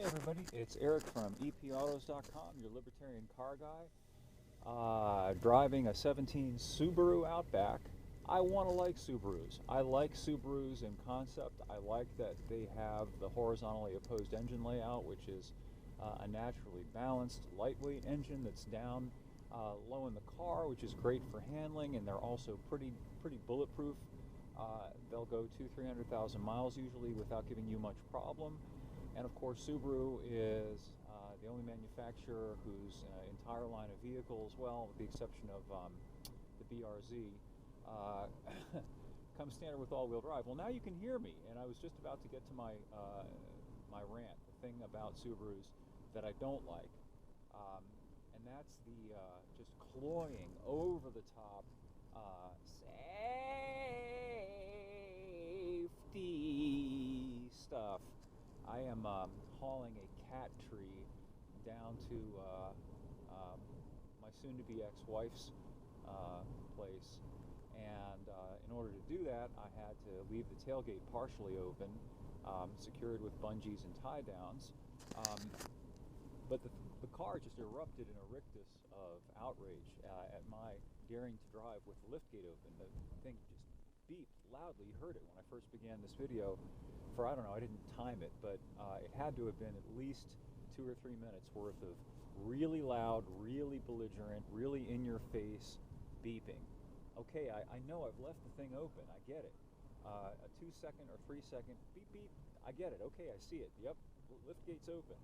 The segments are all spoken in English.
everybody, it's Eric from epautos.com, your Libertarian car guy. Driving a 17 Subaru Outback. I want to like Subarus. I like Subarus in concept. I like that they have the horizontally opposed engine layout, which is a naturally balanced, lightweight engine that's down low in the car, which is great for handling, and they're also pretty bulletproof. They'll go 200,000–300,000 miles usually without giving you much problem. And of course, Subaru is the only manufacturer whose entire line of vehicles, well, with the exception of the BRZ, comes standard with all-wheel drive. Well, now you can hear me, and I was just about to get to my my rant, the thing about Subarus that I don't like, and that's the just cloying, over-the-top safety stuff. I am hauling a cat tree down to my soon-to-be ex-wife's place, and in order to do that, I had to leave the tailgate partially open, secured with bungees and tie-downs. But the car just erupted in a rictus of outrage at my daring to drive with the liftgate open. The thing just beeped loudly. You heard it when I first began this video for, I don't know, I didn't time it, but it had to have been at least 2 or 3 minutes worth of really loud, really belligerent, really in-your-face beeping. Okay, I know I've left the thing open. I get it. A 2-second or 3-second beep beep. I get it. Okay, I see it. Yep, liftgate's open.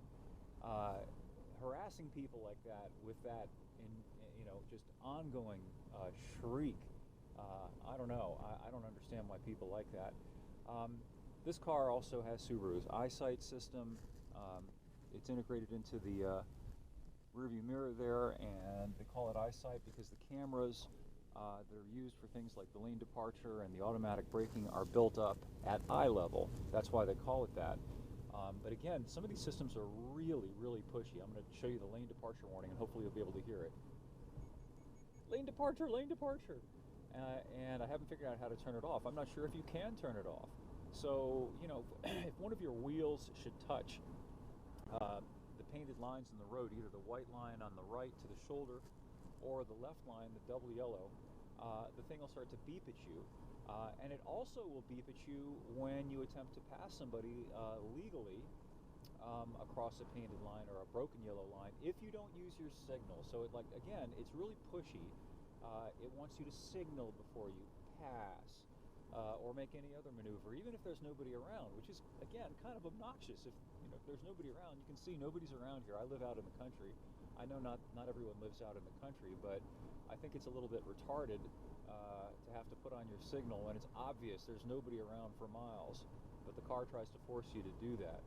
Harassing people like that with that, just ongoing shriek. I don't know. I don't understand why people like that. This car also has Subaru's eyesight system. It's integrated into the rearview mirror there, and they call it eyesight because the cameras that are used for things like the lane departure and the automatic braking are built up at eye level. That's why they call it that. But again, some of these systems are really pushy. I'm going to show you the lane departure warning, and hopefully you'll be able to hear it. Lane departure, lane departure. And I haven't figured out how to turn it off. I'm not sure if you can turn it off. So, if one of your wheels should touch the painted lines in the road, either the white line on the right to the shoulder or the left line, the double yellow, the thing will start to beep at you. And it also will beep at you when you attempt to pass somebody legally across a painted line or a broken yellow line if you don't use your signal. So again, it's really pushy. It wants you to signal before you pass or make any other maneuver, even if there's nobody around, which is, again, kind of obnoxious. If there's nobody around, you can see nobody's around here. I live out in the country. I know not everyone lives out in the country, but I think it's a little bit retarded to have to put on your signal when it's obvious there's nobody around for miles, but the car tries to force you to do that.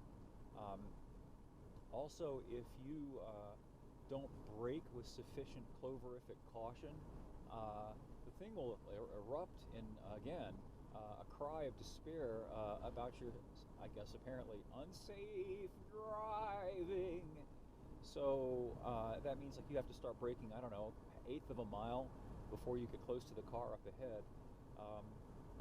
Also, if you don't brake with sufficient cloverific caution, the thing will erupt in, again, a cry of despair about your, I guess, apparently unsafe driving. So that means you have to start braking, I don't know, 1/8 of a mile before you get close to the car up ahead.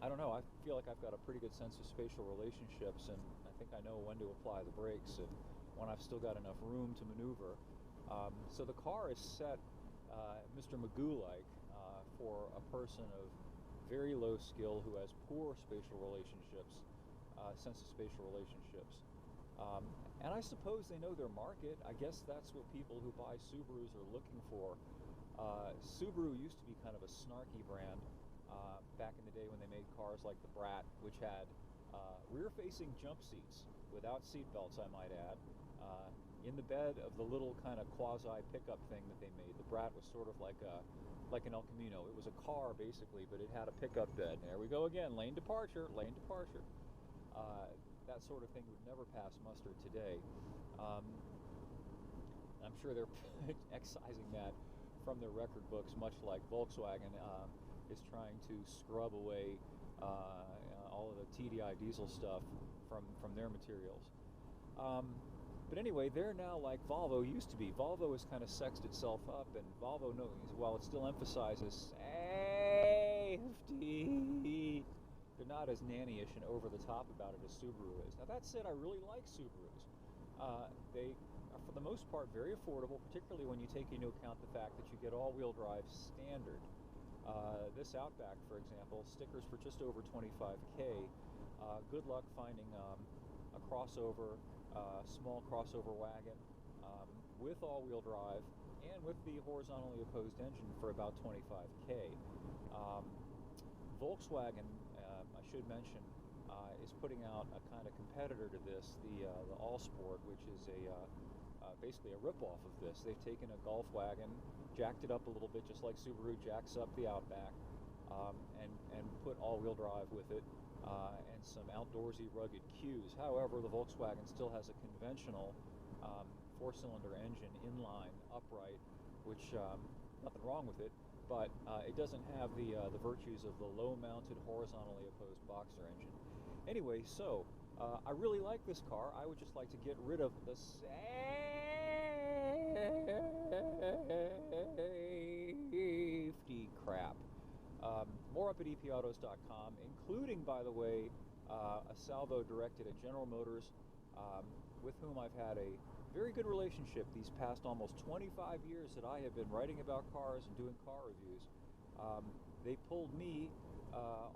I don't know, I feel like I've got a pretty good sense of spatial relationships, and I think I know when to apply the brakes and when I've still got enough room to maneuver. So the car is set Mr. Magoo-like for a person of very low skill who has poor spatial relationships, sense of spatial relationships. And I suppose they know their market. I guess that's what people who buy Subarus are looking for. Subaru used to be kind of a snarky brand back in the day when they made cars like the Brat, which had rear-facing jump seats without seat belts, I might add, in the bed of the little kind of quasi-pickup thing that they made. The Brat was sort of like an El Camino. It was a car, basically, but it had a pickup bed. There we go again, lane departure, lane departure. That sort of thing would never pass muster today. I'm sure they're excising that from their record books, much like Volkswagen is trying to scrub away all of the TDI diesel stuff from their materials. But anyway, they're now like Volvo used to be. Volvo has kind of sexed itself up, and Volvo knows, while it still emphasizes safety, they're not as nanny-ish and over-the-top about it as Subaru is. Now, that said, I really like Subarus. They are, for the most part, very affordable, particularly when you take into account the fact that you get all-wheel drive standard. This Outback, for example, stickers for just over 25K. Good luck finding a crossover, small crossover wagon with all-wheel drive and with the horizontally opposed engine for about 25K. Volkswagen, I should mention, is putting out a kind of competitor to this, the Allsport, which is basically a rip-off of this. They've taken a Golf wagon, jacked it up a little bit, just like Subaru jacks up the Outback, and put all-wheel drive with it, and some outdoorsy rugged cues. However, the Volkswagen still has a conventional four-cylinder engine, inline, upright, which nothing wrong with it, but it doesn't have the virtues of the low-mounted, horizontally opposed boxer engine. Anyway, so I really like this car. I would just like to get rid of the safety crap. More up at epautos.com, including, by the way, a salvo directed at General Motors, with whom I've had a very good relationship these past almost 25 years that I have been writing about cars and doing car reviews. They pulled me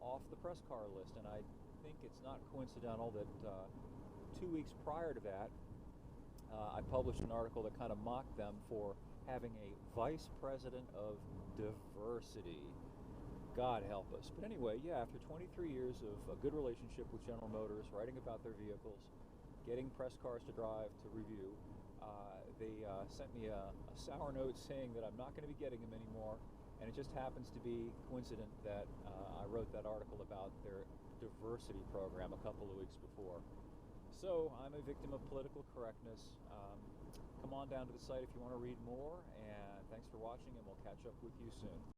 off the press car list, and I think it's not coincidental that 2 weeks prior to that, I published an article that kind of mocked them for having a vice president of diversity. God help us. But anyway, yeah, after 23 years of a good relationship with General Motors, writing about their vehicles, getting press cars to drive, to review, they sent me a sour note saying that I'm not going to be getting them anymore, and it just happens to be coincident that I wrote that article about their diversity program a couple of weeks before. So I'm a victim of political correctness. Come on down to the site if you want to read more, and thanks for watching, and we'll catch up with you soon.